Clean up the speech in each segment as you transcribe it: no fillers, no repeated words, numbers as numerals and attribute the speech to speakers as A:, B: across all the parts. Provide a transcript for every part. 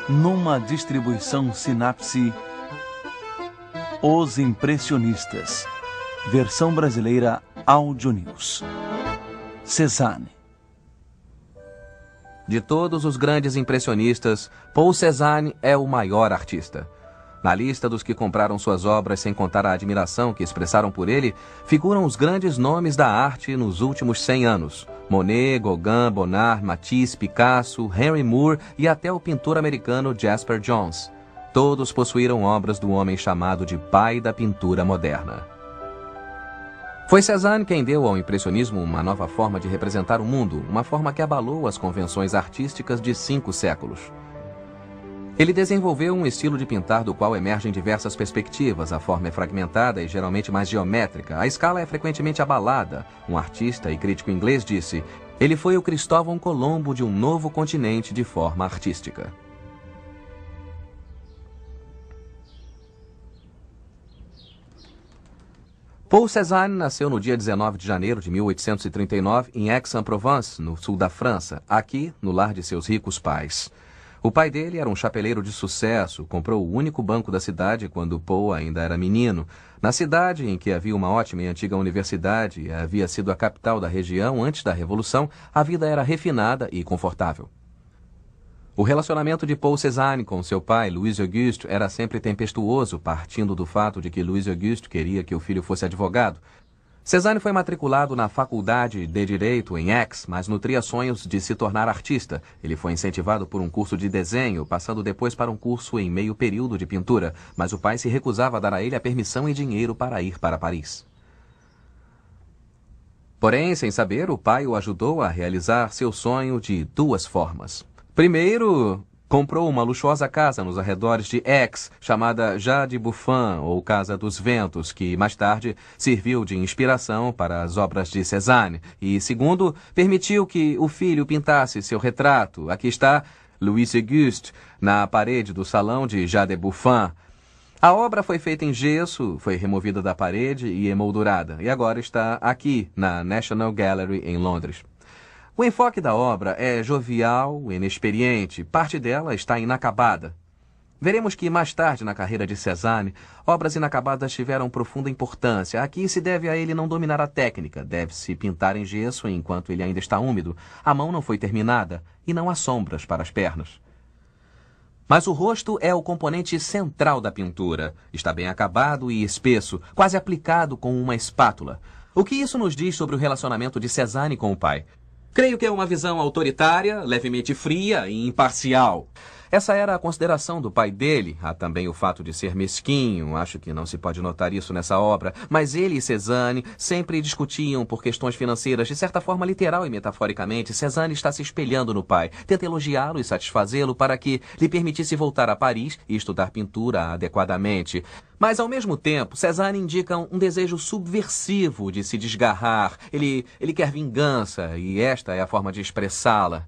A: Numa distribuição Sinapse, Os Impressionistas, versão brasileira Áudio News. Cézanne.
B: De todos os grandes impressionistas, Paul Cézanne é o maior artista. Na lista dos que compraram suas obras sem contar a admiração que expressaram por ele, figuram os grandes nomes da arte nos últimos 100 anos. Monet, Gauguin, Bonnard, Matisse, Picasso, Henry Moore e até o pintor americano Jasper Johns. Todos possuíram obras do homem chamado de pai da pintura moderna. Foi Cézanne quem deu ao impressionismo uma nova forma de representar o mundo, uma forma que abalou as convenções artísticas de 5 séculos. Ele desenvolveu um estilo de pintar do qual emergem diversas perspectivas. A forma é fragmentada e geralmente mais geométrica. A escala é frequentemente abalada. Um artista e crítico inglês disse: ele foi o Cristóvão Colombo de um novo continente de forma artística. Paul Cézanne nasceu no dia 19 de janeiro de 1839 em Aix-en-Provence, no sul da França, aqui no lar de seus ricos pais. O pai dele era um chapeleiro de sucesso, comprou o único banco da cidade quando Paul ainda era menino. Na cidade, em que havia uma ótima e antiga universidade e havia sido a capital da região antes da Revolução, a vida era refinada e confortável. O relacionamento de Paul Cézanne com seu pai, Louis Auguste, era sempre tempestuoso, partindo do fato de que Louis Auguste queria que o filho fosse advogado. Cézanne foi matriculado na Faculdade de Direito em Aix, mas nutria sonhos de se tornar artista. Ele foi incentivado por um curso de desenho, passando depois para um curso em meio período de pintura, mas o pai se recusava a dar a ele a permissão e dinheiro para ir para Paris. Porém, sem saber, o pai o ajudou a realizar seu sonho de 2 formas. Primeiro, comprou uma luxuosa casa nos arredores de Aix, chamada Jardin de Buffon, ou Casa dos Ventos, que mais tarde serviu de inspiração para as obras de Cézanne. E segundo, permitiu que o filho pintasse seu retrato. Aqui está Louis Auguste, na parede do salão de Jardin de Buffon. A obra foi feita em gesso, foi removida da parede e emoldurada, e agora está aqui, na National Gallery, em Londres. O enfoque da obra é jovial, inexperiente, parte dela está inacabada. Veremos que mais tarde na carreira de Cézanne, obras inacabadas tiveram profunda importância. Aqui se deve a ele não dominar a técnica, deve-se pintar em gesso enquanto ele ainda está úmido. A mão não foi terminada e não há sombras para as pernas. Mas o rosto é o componente central da pintura. Está bem acabado e espesso, quase aplicado com uma espátula. O que isso nos diz sobre o relacionamento de Cézanne com o pai? Creio que é uma visão autoritária, levemente fria e imparcial. Essa era a consideração do pai dele. Há também o fato de ser mesquinho. Acho que não se pode notar isso nessa obra. Mas ele e Cézanne sempre discutiam por questões financeiras, de certa forma literal e metaforicamente. Cézanne está se espelhando no pai. Tenta elogiá-lo e satisfazê-lo para que lhe permitisse voltar a Paris e estudar pintura adequadamente. Mas, ao mesmo tempo, Cézanne indica um desejo subversivo de se desgarrar. Ele quer vingança e esta é a forma de expressá-la.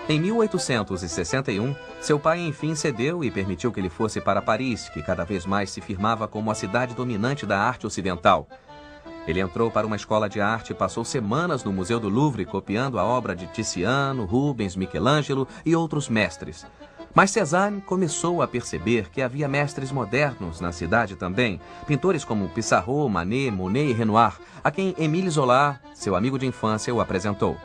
B: Em 1861, seu pai enfim cedeu e permitiu que ele fosse para Paris, que cada vez mais se firmava como a cidade dominante da arte ocidental. Ele entrou para uma escola de arte e passou semanas no Museu do Louvre copiando a obra de Tiziano, Rubens, Michelangelo e outros mestres. Mas Cézanne começou a perceber que havia mestres modernos na cidade também, pintores como Pissarro, Manet, Monet e Renoir, a quem Émile Zola, seu amigo de infância, o apresentou.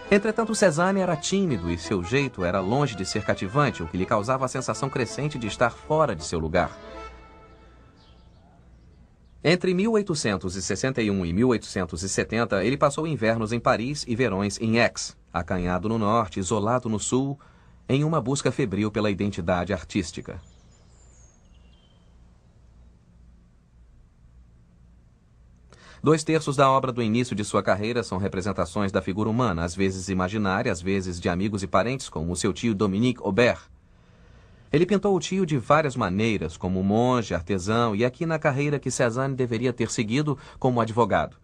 B: Entretanto, Cézanne era tímido e seu jeito era longe de ser cativante, o que lhe causava a sensação crescente de estar fora de seu lugar. Entre 1861 e 1870, ele passou invernos em Paris e verões em Aix, acanhado no norte, isolado no sul, em uma busca febril pela identidade artística. Dois terços da obra do início de sua carreira são representações da figura humana, às vezes imaginária, às vezes de amigos e parentes, como o seu tio Dominique Aubert. Ele pintou o tio de várias maneiras, como monge, artesão, e aqui na carreira que Cézanne deveria ter seguido como advogado.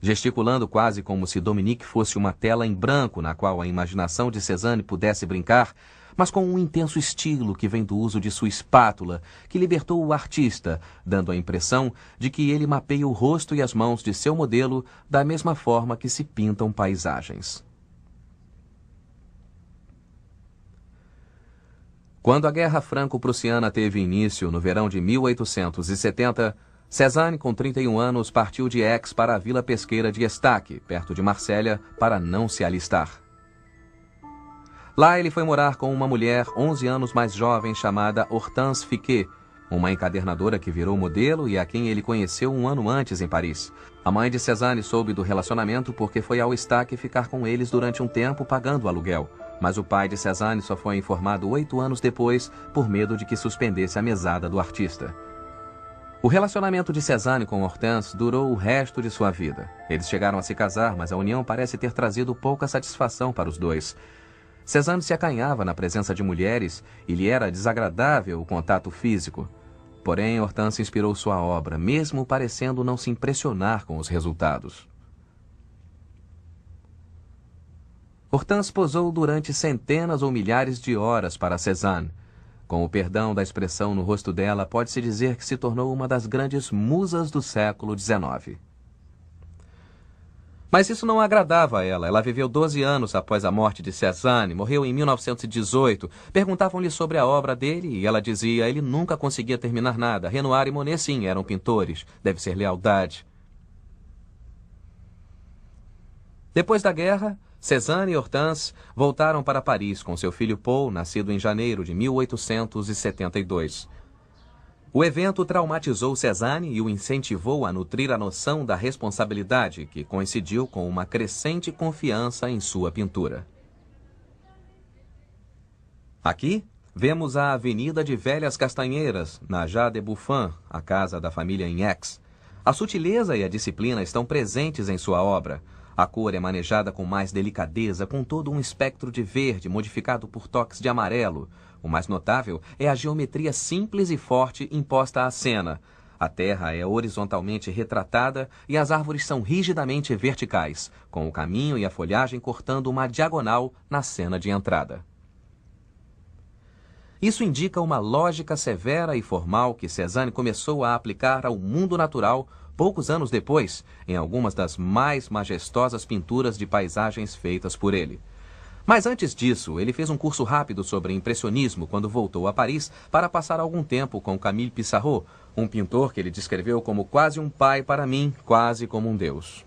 B: Gesticulando quase como se Dominique fosse uma tela em branco na qual a imaginação de Cézanne pudesse brincar, mas com um intenso estilo que vem do uso de sua espátula, que libertou o artista, dando a impressão de que ele mapeia o rosto e as mãos de seu modelo da mesma forma que se pintam paisagens. Quando a Guerra Franco-Prussiana teve início no verão de 1870, Cézanne, com 31 anos, partiu de Aix para a vila pesqueira de Estaque, perto de Marsella, para não se alistar. Lá ele foi morar com uma mulher 11 anos mais jovem chamada Hortense Fiquet, uma encadernadora que virou modelo e a quem ele conheceu um ano antes em Paris. A mãe de Cézanne soube do relacionamento porque foi ao Estaque ficar com eles durante um tempo pagando o aluguel, mas o pai de Cézanne só foi informado 8 anos depois por medo de que suspendesse a mesada do artista. O relacionamento de Cézanne com Hortense durou o resto de sua vida. Eles chegaram a se casar, mas a união parece ter trazido pouca satisfação para os dois. Cézanne se acanhava na presença de mulheres e lhe era desagradável o contato físico. Porém, Hortense inspirou sua obra, mesmo parecendo não se impressionar com os resultados. Hortense posou durante centenas ou milhares de horas para Cézanne. Com o perdão da expressão no rosto dela, pode-se dizer que se tornou uma das grandes musas do século XIX. Mas isso não agradava a ela. Ela viveu 12 anos após a morte de Cézanne, morreu em 1918. Perguntavam-lhe sobre a obra dele e ela dizia: ele nunca conseguia terminar nada. Renoir e Monet, sim, eram pintores. Deve ser lealdade. Depois da guerra, Cézanne e Hortense voltaram para Paris com seu filho Paul, nascido em janeiro de 1872. O evento traumatizou Cézanne e o incentivou a nutrir a noção da responsabilidade, que coincidiu com uma crescente confiança em sua pintura. Aqui, vemos a Avenida de Velhas Castanheiras, na Jade de Buffon, a casa da família em Aix. A sutileza e a disciplina estão presentes em sua obra. A cor é manejada com mais delicadeza, com todo um espectro de verde modificado por toques de amarelo. O mais notável é a geometria simples e forte imposta à cena. A terra é horizontalmente retratada e as árvores são rigidamente verticais, com o caminho e a folhagem cortando uma diagonal na cena de entrada. Isso indica uma lógica severa e formal que Cézanne começou a aplicar ao mundo natural poucos anos depois, em algumas das mais majestosas pinturas de paisagens feitas por ele. Mas antes disso, ele fez um curso rápido sobre impressionismo quando voltou a Paris para passar algum tempo com Camille Pissarro, um pintor que ele descreveu como quase um pai para mim, quase como um deus.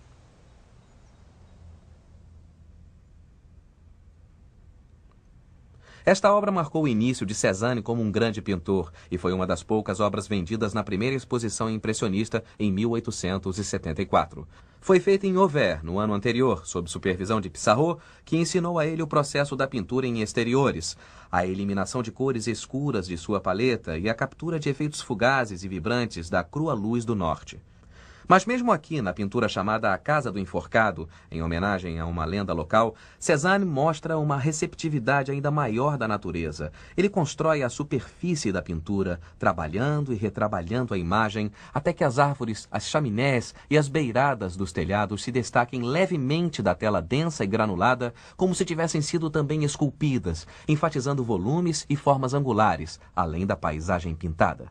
B: Esta obra marcou o início de Cézanne como um grande pintor e foi uma das poucas obras vendidas na primeira exposição impressionista em 1874. Foi feita em Auvers, no ano anterior, sob supervisão de Pissarro, que ensinou a ele o processo da pintura em exteriores, a eliminação de cores escuras de sua paleta e a captura de efeitos fugazes e vibrantes da crua luz do norte. Mas mesmo aqui, na pintura chamada A Casa do Enforcado, em homenagem a uma lenda local, Cézanne mostra uma receptividade ainda maior da natureza. Ele constrói a superfície da pintura, trabalhando e retrabalhando a imagem, até que as árvores, as chaminés e as beiradas dos telhados se destaquem levemente da tela densa e granulada, como se tivessem sido também esculpidas, enfatizando volumes e formas angulares, além da paisagem pintada.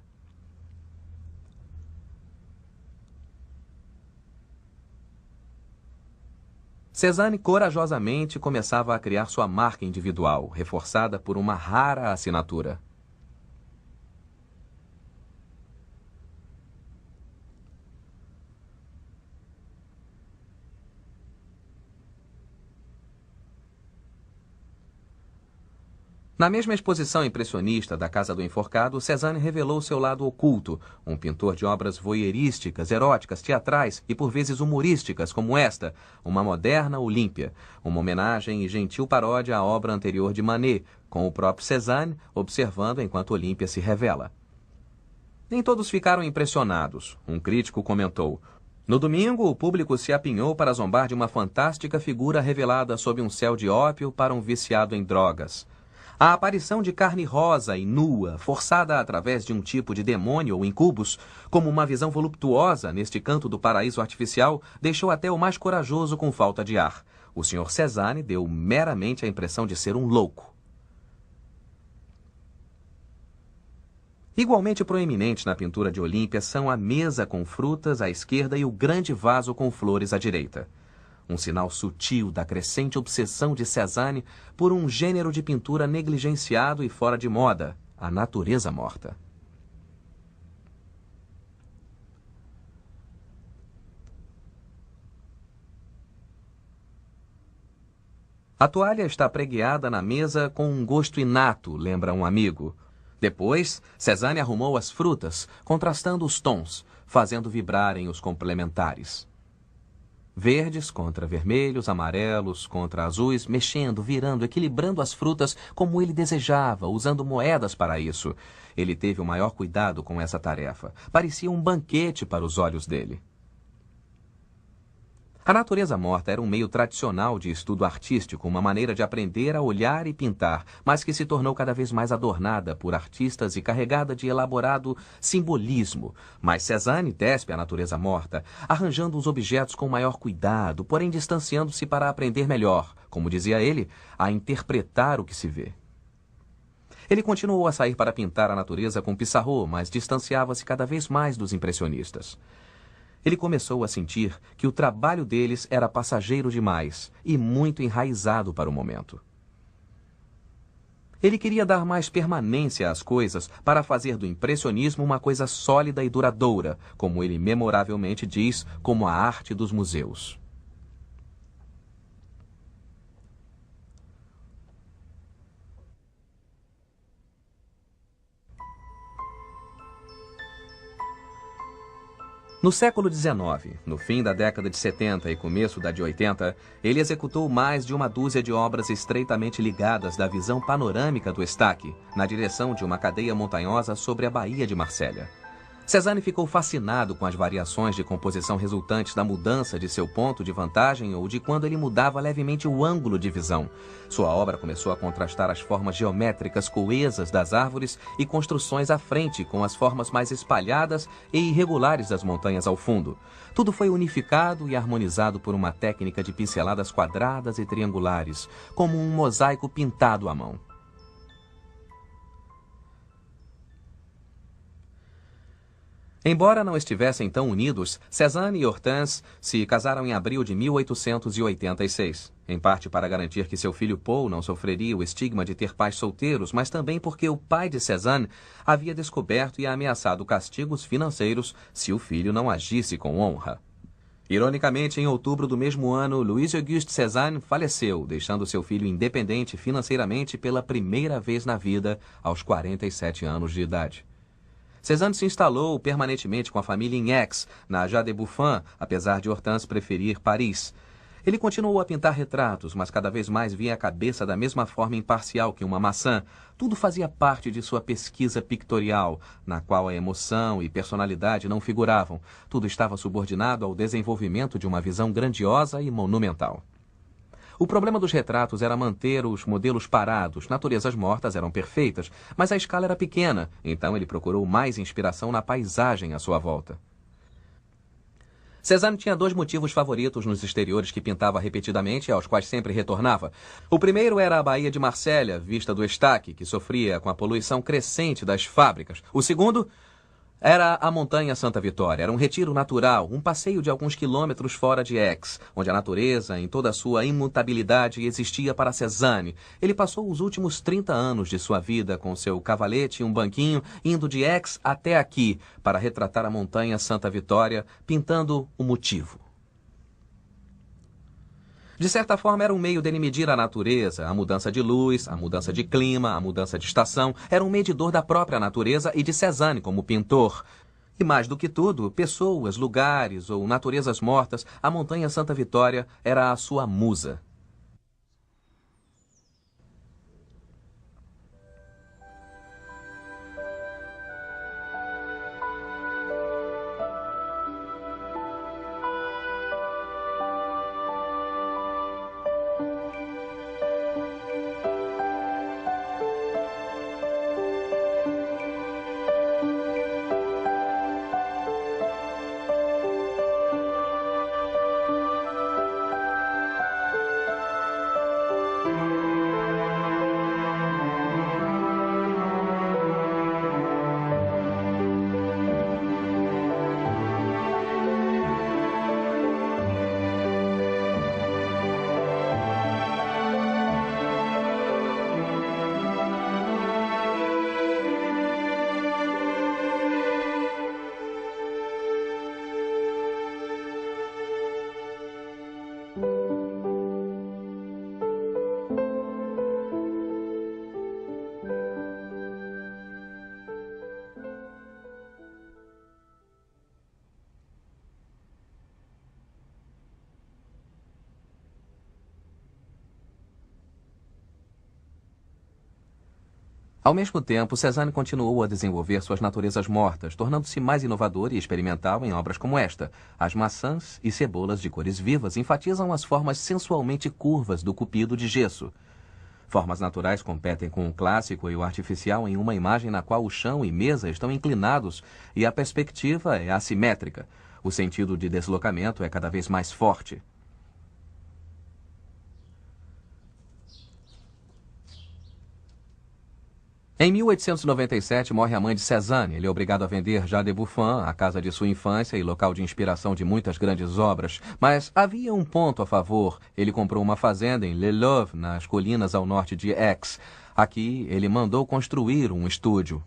B: Cézanne corajosamente começava a criar sua marca individual, reforçada por uma rara assinatura. Na mesma exposição impressionista da Casa do Enforcado, Cézanne revelou seu lado oculto, um pintor de obras voyeurísticas, eróticas, teatrais e por vezes humorísticas, como esta, uma moderna Olímpia, uma homenagem e gentil paródia à obra anterior de Manet, com o próprio Cézanne observando enquanto Olímpia se revela. Nem todos ficaram impressionados. Um crítico comentou: no domingo, o público se apinhou para zombar de uma fantástica figura revelada sob um céu de ópio para um viciado em drogas. A aparição de carne rosa e nua, forçada através de um tipo de demônio ou incubus, como uma visão voluptuosa neste canto do paraíso artificial, deixou até o mais corajoso com falta de ar. O Sr. Cézanne deu meramente a impressão de ser um louco. Igualmente proeminentes na pintura de Olímpia são a mesa com frutas à esquerda e o grande vaso com flores à direita. Um sinal sutil da crescente obsessão de Cézanne por um gênero de pintura negligenciado e fora de moda, a natureza morta. A toalha está pregueada na mesa com um gosto inato, lembra um amigo. Depois, Cézanne arrumou as frutas, contrastando os tons, fazendo vibrarem os complementares. Verdes contra vermelhos, amarelos contra azuis, mexendo, virando, equilibrando as frutas como ele desejava, usando moedas para isso. Ele teve o maior cuidado com essa tarefa. Parecia um banquete para os olhos dele. A natureza morta era um meio tradicional de estudo artístico, uma maneira de aprender a olhar e pintar, mas que se tornou cada vez mais adornada por artistas e carregada de elaborado simbolismo. Mas Cézanne despe a natureza morta, arranjando os objetos com maior cuidado, porém distanciando-se para aprender melhor, como dizia ele, a interpretar o que se vê. Ele continuou a sair para pintar a natureza com Pissarro, mas distanciava-se cada vez mais dos impressionistas. Ele começou a sentir que o trabalho deles era passageiro demais e muito enraizado para o momento. Ele queria dar mais permanência às coisas para fazer do impressionismo uma coisa sólida e duradoura, como ele memoravelmente diz, como a arte dos museus. No século XIX, no fim da década de 70 e começo da de 80, ele executou mais de uma dúzia de obras estreitamente ligadas da visão panorâmica do Estaque, na direção de uma cadeia montanhosa sobre a Baía de Marsella. Cézanne ficou fascinado com as variações de composição resultantes da mudança de seu ponto de vantagem ou de quando ele mudava levemente o ângulo de visão. Sua obra começou a contrastar as formas geométricas coesas das árvores e construções à frente com as formas mais espalhadas e irregulares das montanhas ao fundo. Tudo foi unificado e harmonizado por uma técnica de pinceladas quadradas e triangulares, como um mosaico pintado à mão. Embora não estivessem tão unidos, Cézanne e Hortense se casaram em abril de 1886, em parte para garantir que seu filho Paul não sofreria o estigma de ter pais solteiros, mas também porque o pai de Cézanne havia descoberto e ameaçado castigos financeiros se o filho não agisse com honra. Ironicamente, em outubro do mesmo ano, Louis-Auguste Cézanne faleceu, deixando seu filho independente financeiramente pela primeira vez na vida aos 47 anos de idade. Cézanne se instalou permanentemente com a família em Aix, na Jade de Buffon, apesar de Hortense preferir Paris. Ele continuou a pintar retratos, mas cada vez mais via a cabeça da mesma forma imparcial que uma maçã. Tudo fazia parte de sua pesquisa pictorial, na qual a emoção e personalidade não figuravam. Tudo estava subordinado ao desenvolvimento de uma visão grandiosa e monumental. O problema dos retratos era manter os modelos parados. Naturezas mortas eram perfeitas, mas a escala era pequena, então ele procurou mais inspiração na paisagem à sua volta. Cézanne tinha dois motivos favoritos nos exteriores que pintava repetidamente e aos quais sempre retornava. O primeiro era a Baía de Marsella, vista do Estaque, que sofria com a poluição crescente das fábricas. O segundo era a Montanha Santa Vitória. Era um retiro natural, um passeio de alguns quilômetros fora de Aix, onde a natureza, em toda a sua imutabilidade, existia para Cézanne. Ele passou os últimos 30 anos de sua vida com seu cavalete e um banquinho, indo de Aix até aqui, para retratar a Montanha Santa Vitória, pintando o motivo. De certa forma, era um meio dele medir a natureza, a mudança de luz, a mudança de clima, a mudança de estação. Era um medidor da própria natureza e de Cézanne como pintor. E mais do que tudo, pessoas, lugares ou naturezas mortas, a Montanha Santa Vitória era a sua musa. Ao mesmo tempo, Cézanne continuou a desenvolver suas naturezas mortas, tornando-se mais inovador e experimental em obras como esta. As maçãs e cebolas de cores vivas enfatizam as formas sensualmente curvas do cupido de gesso. Formas naturais competem com o clássico e o artificial em uma imagem na qual o chão e mesa estão inclinados e a perspectiva é assimétrica. O sentido de deslocamento é cada vez mais forte. Em 1897, morre a mãe de Cézanne. Ele é obrigado a vender Jardin de Buffon, a casa de sua infância e local de inspiração de muitas grandes obras. Mas havia um ponto a favor. Ele comprou uma fazenda em Le Louvre, nas colinas ao norte de Aix. Aqui, ele mandou construir um estúdio.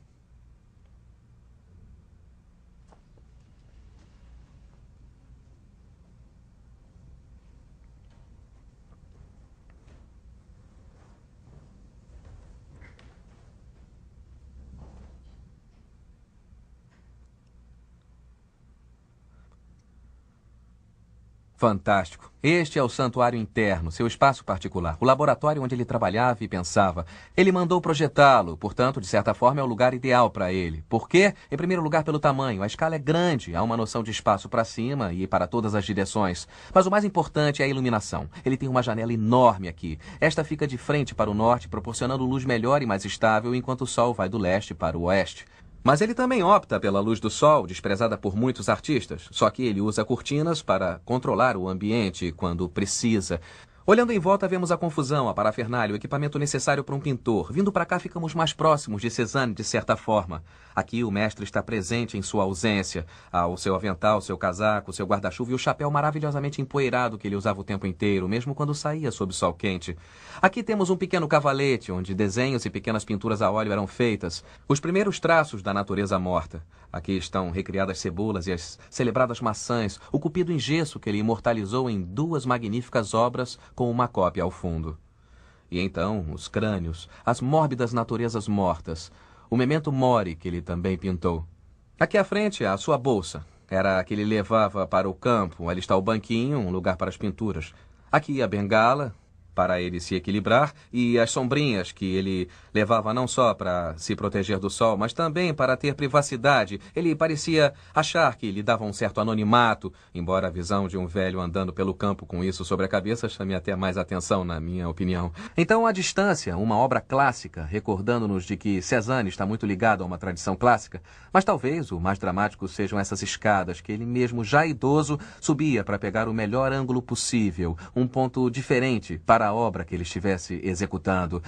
B: Fantástico. Este é o santuário interno, seu espaço particular, o laboratório onde ele trabalhava e pensava. Ele mandou projetá-lo, portanto, de certa forma, é o lugar ideal para ele. Por quê? Em primeiro lugar, pelo tamanho. A escala é grande, há uma noção de espaço para cima e para todas as direções. Mas o mais importante é a iluminação. Ele tem uma janela enorme aqui. Esta fica de frente para o norte, proporcionando luz melhor e mais estável, enquanto o sol vai do leste para o oeste. Mas ele também opta pela luz do sol, desprezada por muitos artistas. Só que ele usa cortinas para controlar o ambiente quando precisa. Olhando em volta, vemos a confusão, a parafernália, o equipamento necessário para um pintor. Vindo para cá, ficamos mais próximos de Cézanne, de certa forma. Aqui, o mestre está presente em sua ausência. Há o seu avental, seu casaco, seu guarda-chuva e o chapéu maravilhosamente empoeirado que ele usava o tempo inteiro, mesmo quando saía sob o sol quente. Aqui temos um pequeno cavalete, onde desenhos e pequenas pinturas a óleo eram feitas. Os primeiros traços da natureza morta. Aqui estão recriadas cebolas e as celebradas maçãs, o cupido em gesso que ele imortalizou em 2 magníficas obras com uma cópia ao fundo. E então, os crânios, as mórbidas naturezas mortas, o memento mori que ele também pintou. Aqui à frente, a sua bolsa. Era a que ele levava para o campo. Ali está o banquinho, um lugar para as pinturas. Aqui a bengala, para ele se equilibrar, e as sombrinhas que ele levava não só para se proteger do sol, mas também para ter privacidade. Ele parecia achar que lhe dava um certo anonimato, embora a visão de um velho andando pelo campo com isso sobre a cabeça chame até mais atenção, na minha opinião. Então, à distância, uma obra clássica, recordando-nos de que Cézanne está muito ligado a uma tradição clássica, mas talvez o mais dramático sejam essas escadas que ele mesmo, já idoso, subia para pegar o melhor ângulo possível, um ponto diferente para a obra que ele estivesse executando.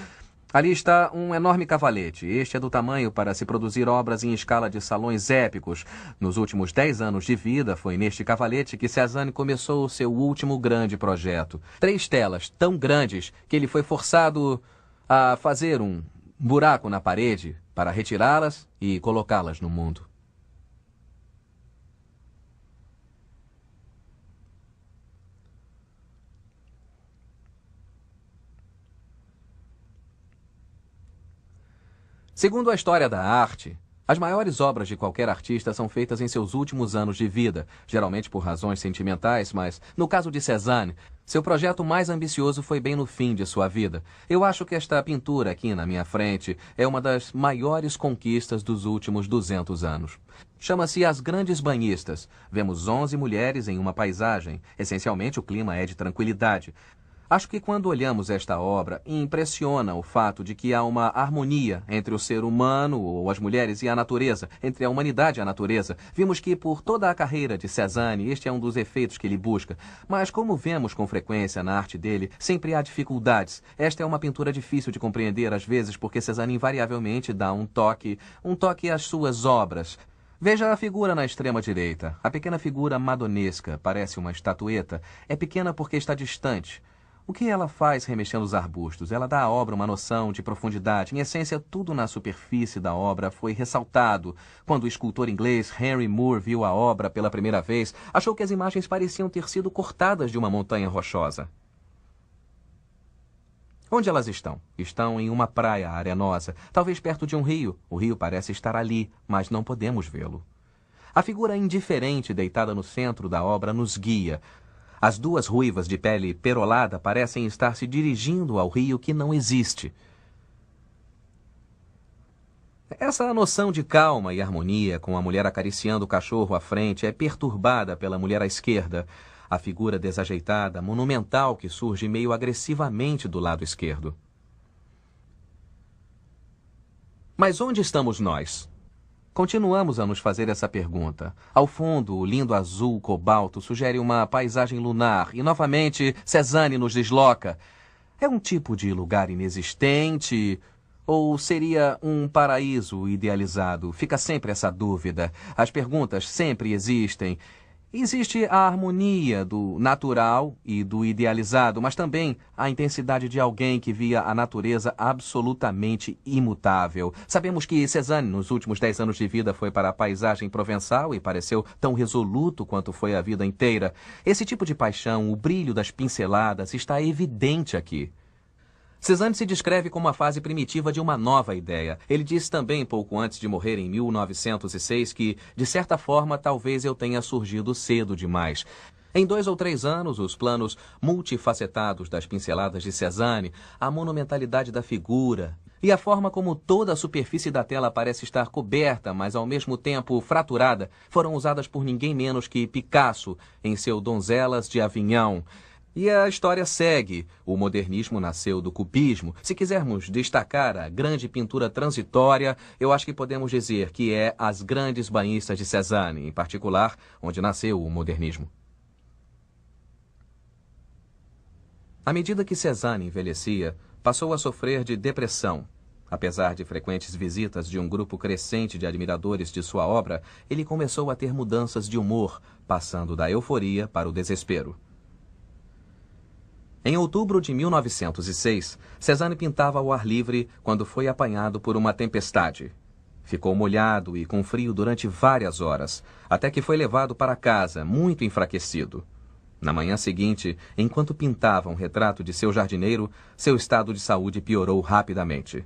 B: Ali está um enorme cavalete. Este é do tamanho para se produzir obras em escala de salões épicos. Nos últimos 10 anos de vida, foi neste cavalete que Cézanne começou o seu último grande projeto. 3 telas tão grandes que ele foi forçado a fazer um buraco na parede para retirá-las e colocá-las no mundo. Segundo a história da arte, as maiores obras de qualquer artista são feitas em seus últimos anos de vida, geralmente por razões sentimentais, mas, no caso de Cézanne, seu projeto mais ambicioso foi bem no fim de sua vida. Eu acho que esta pintura aqui na minha frente é uma das maiores conquistas dos últimos 200 anos. Chama-se As Grandes Banhistas. Vemos 11 mulheres em uma paisagem. Essencialmente, o clima é de tranquilidade. Acho que quando olhamos esta obra, impressiona o fato de que há uma harmonia entre o ser humano, ou as mulheres, e a natureza, entre a humanidade e a natureza. Vimos que, por toda a carreira de Cézanne, este é um dos efeitos que ele busca. Mas, como vemos com frequência na arte dele, sempre há dificuldades. Esta é uma pintura difícil de compreender, às vezes, porque Cézanne invariavelmente dá um toque às suas obras. Veja a figura na extrema direita. A pequena figura madonesca, parece uma estatueta. É pequena porque está distante. O que ela faz remexendo os arbustos? Ela dá à obra uma noção de profundidade. Em essência, tudo na superfície da obra foi ressaltado. Quando o escultor inglês Henry Moore viu a obra pela primeira vez, achou que as imagens pareciam ter sido cortadas de uma montanha rochosa. Onde elas estão? Estão em uma praia arenosa, talvez perto de um rio. O rio parece estar ali, mas não podemos vê-lo. A figura indiferente deitada no centro da obra nos guia. As 2 ruivas de pele perolada parecem estar se dirigindo ao rio que não existe. Essa noção de calma e harmonia com a mulher acariciando o cachorro à frente é perturbada pela mulher à esquerda, a figura desajeitada, monumental que surge meio agressivamente do lado esquerdo. Mas onde estamos nós? Continuamos a nos fazer essa pergunta. Ao fundo, o lindo azul cobalto sugere uma paisagem lunar e, novamente, Cézanne nos desloca. É um tipo de lugar inexistente ou seria um paraíso idealizado? Fica sempre essa dúvida. As perguntas sempre existem. Existe a harmonia do natural e do idealizado, mas também a intensidade de alguém que via a natureza absolutamente imutável. Sabemos que Cézanne, nos últimos 10 anos de vida, foi para a paisagem provençal e pareceu tão resoluto quanto foi a vida inteira. Esse tipo de paixão, o brilho das pinceladas, está evidente aqui. Cézanne se descreve como a fase primitiva de uma nova ideia. Ele disse também, pouco antes de morrer em 1906, que, de certa forma, talvez eu tenha surgido cedo demais. Em 2 ou 3 anos, os planos multifacetados das pinceladas de Cézanne, a monumentalidade da figura e a forma como toda a superfície da tela parece estar coberta, mas ao mesmo tempo fraturada, foram usadas por ninguém menos que Picasso em seu Donzelas de Avignon. E a história segue. O modernismo nasceu do cubismo. Se quisermos destacar a grande pintura transitória, eu acho que podemos dizer que é As Grandes Banhistas de Cézanne, em particular, onde nasceu o modernismo. À medida que Cézanne envelhecia, passou a sofrer de depressão. Apesar de frequentes visitas de um grupo crescente de admiradores de sua obra, ele começou a ter mudanças de humor, passando da euforia para o desespero. Em outubro de 1906, Cézanne pintava ao ar livre quando foi apanhado por uma tempestade. Ficou molhado e com frio durante várias horas, até que foi levado para casa, muito enfraquecido. Na manhã seguinte, enquanto pintava um retrato de seu jardineiro, seu estado de saúde piorou rapidamente.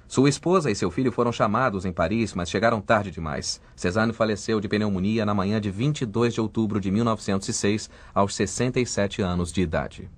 B: Sua esposa e seu filho foram chamados em Paris, mas chegaram tarde demais. Cézanne faleceu de pneumonia na manhã de 22 de outubro de 1906, aos 67 anos de idade.